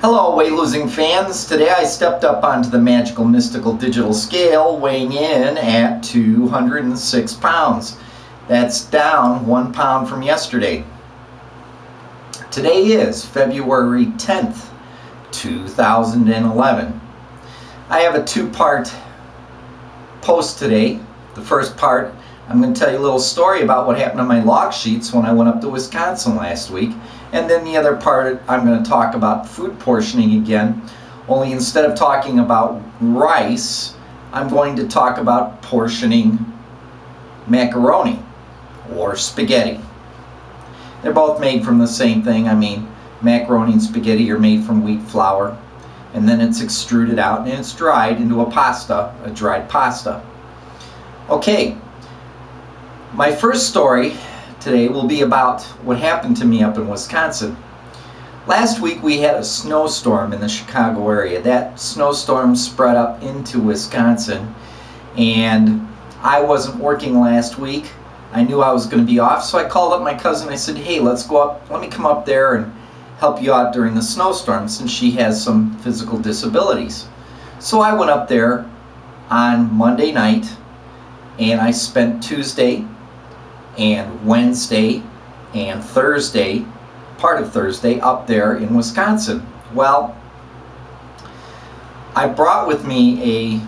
Hello, weight-losing fans. Today I stepped up onto the magical mystical digital scale, weighing in at 206 pounds. That's down 1 pound from yesterday. Today is February 10th, 2011. I have a two-part post today. The first part, I'm going to tell you a little story about what happened on my log sheets when I went up to Wisconsin last week. And then the other part, I'm going to talk about food portioning again, only instead of talking about rice, I'm going to talk about portioning macaroni or spaghetti. They're both made from the same thing. I mean, macaroni and spaghetti are made from wheat flour, and then it's extruded out and it's dried into a pasta, a dried pasta. Okay, my first story today will be about what happened to me up in Wisconsin. Last week we had a snowstorm in the Chicago area. That snowstorm spread up into Wisconsin, and I wasn't working last week. I knew I was going to be off, so I called up my cousin. I said, hey, let's go up, let me come up there and help you out during the snowstorm, since she has some physical disabilities. So I went up there on Monday night, and I spent Tuesday and Wednesday and Thursday, part of Thursday, up there in Wisconsin. Well, I brought with me a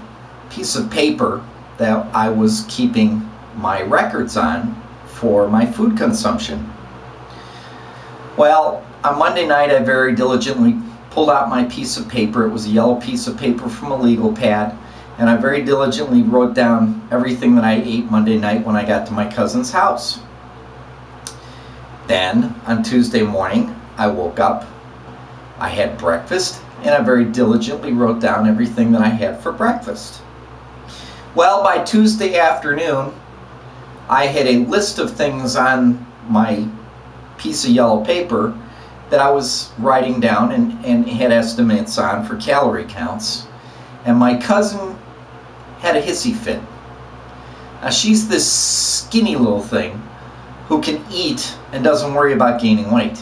piece of paper that I was keeping my records on for my food consumption. Well, on Monday night I very diligently pulled out my piece of paper. It was a yellow piece of paper from a legal pad, and I very diligently wrote down everything that I ate Monday night when I got to my cousin's house. Then, on Tuesday morning, I woke up, I had breakfast, and I very diligently wrote down everything that I had for breakfast. Well, by Tuesday afternoon, I had a list of things on my piece of yellow paper that I was writing down and had estimates on for calorie counts. And my cousin had a hissy fit. Now, she's this skinny little thing who can eat and doesn't worry about gaining weight.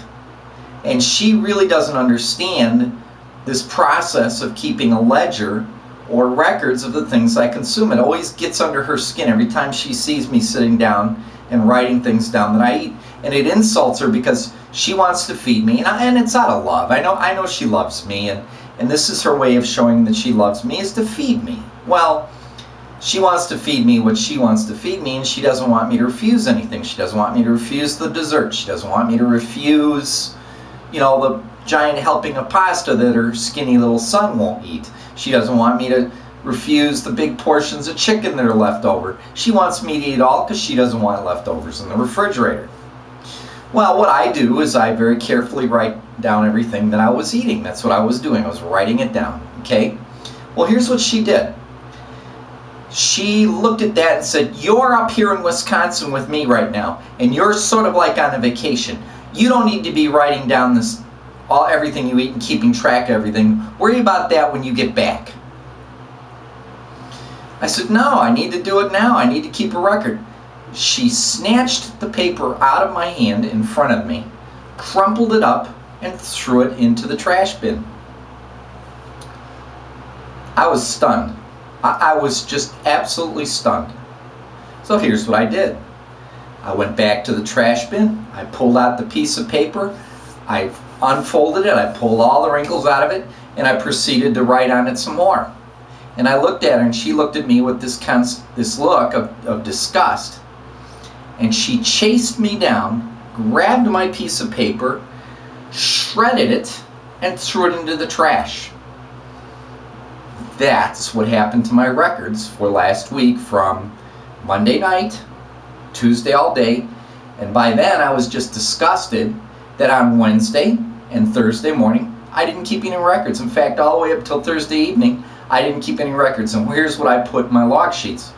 And she really doesn't understand this process of keeping a ledger or records of the things I consume. It always gets under her skin every time she sees me sitting down and writing things down that I eat. And it insults her because she wants to feed me, and it's out of love. I know she loves me, and this is her way of showing that she loves me, is to feed me. Well, she wants to feed me what she wants to feed me, and she doesn't want me to refuse anything. She doesn't want me to refuse the dessert. She doesn't want me to refuse, you know, the giant helping of pasta that her skinny little son won't eat. She doesn't want me to refuse the big portions of chicken that are left over. She wants me to eat all because she doesn't want leftovers in the refrigerator. Well, what I do is I very carefully write down everything that I was eating. That's what I was doing. I was writing it down, okay? Well, here's what she did. She looked at that and said, you're up here in Wisconsin with me right now, and you're sort of like on a vacation. You don't need to be writing down everything you eat and keeping track of everything. Worry about that when you get back. I said, no, I need to do it now. I need to keep a record. She snatched the paper out of my hand in front of me, crumpled it up, and threw it into the trash bin. I was stunned. I was just absolutely stunned. So here's what I did. I went back to the trash bin. I pulled out the piece of paper. I unfolded it. I pulled all the wrinkles out of it, and I proceeded to write on it some more. And I looked at her, and she looked at me with this look of disgust. And she chased me down, grabbed my piece of paper, shredded it, and threw it into the trash. That's what happened to my records for last week, from Monday night, Tuesday all day, and by then I was just disgusted that on Wednesday and Thursday morning I didn't keep any records. In fact, all the way up till Thursday evening I didn't keep any records. And here's what I put in my log sheets.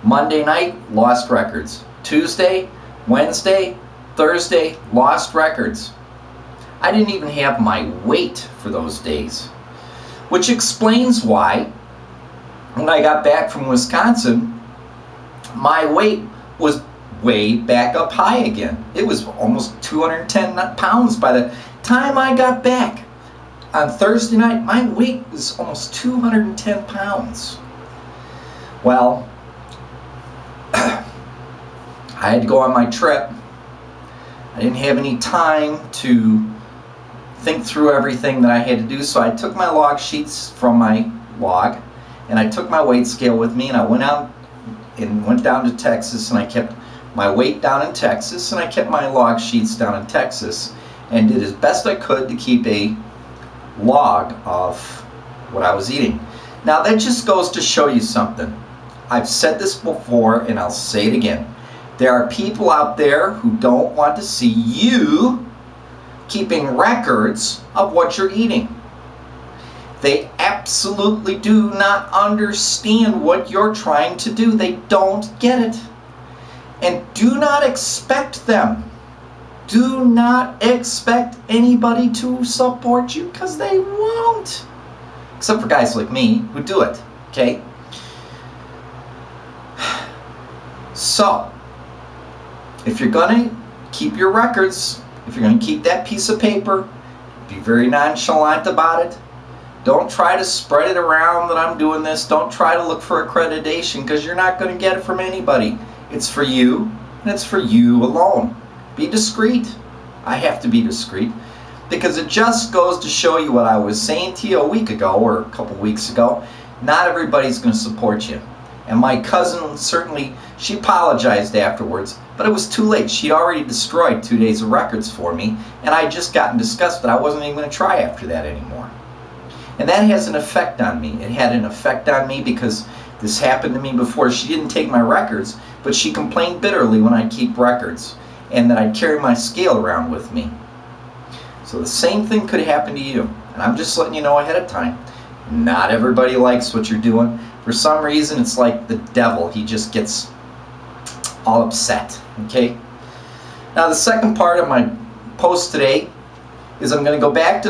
Monday night, lost records. Tuesday, Wednesday, Thursday, lost records. I didn't even have my weight for those days. Which explains why, when I got back from Wisconsin, my weight was way back up high again. It was almost 210 pounds by the time I got back. on Thursday night, my weight was almost 210 pounds. Well, I had to go on my trip. I didn't have any time to think through everything that I had to do, so I took my log sheets from my log, and I took my weight scale with me, and I went out and went down to Texas, and I kept my weight down in Texas, and I kept my log sheets down in Texas, and did as best I could to keep a log of what I was eating. Now that just goes to show you something. I've said this before, and I'll say it again. There are people out there who don't want to see you keeping records of what you're eating. They absolutely do not understand what you're trying to do. They don't get it. And do not expect them. Do not expect anybody to support you, because they won't. Except for guys like me who do it, okay? So, if you're going to keep your records, if you're going to keep that piece of paper, be very nonchalant about it. Don't try to spread it around that I'm doing this. Don't try to look for accreditation, because you're not going to get it from anybody. It's for you, and it's for you alone. Be discreet. I have to be discreet, because it just goes to show you what I was saying to you a week ago or a couple weeks ago. Not everybody's going to support you. And my cousin, certainly, she apologized afterwards, but it was too late. She'd already destroyed 2 days of records for me, and I had just gotten disgusted. I wasn't even going to try after that anymore. And that has an effect on me. It had an effect on me because this happened to me before. She didn't take my records, but she complained bitterly when I'd keep records and that I'd carry my scale around with me. So the same thing could happen to you. And I'm just letting you know ahead of time. Not everybody likes what you're doing. For some reason, it's like the devil. He just gets all upset. Okay? Now, the second part of my post today is I'm going to go back to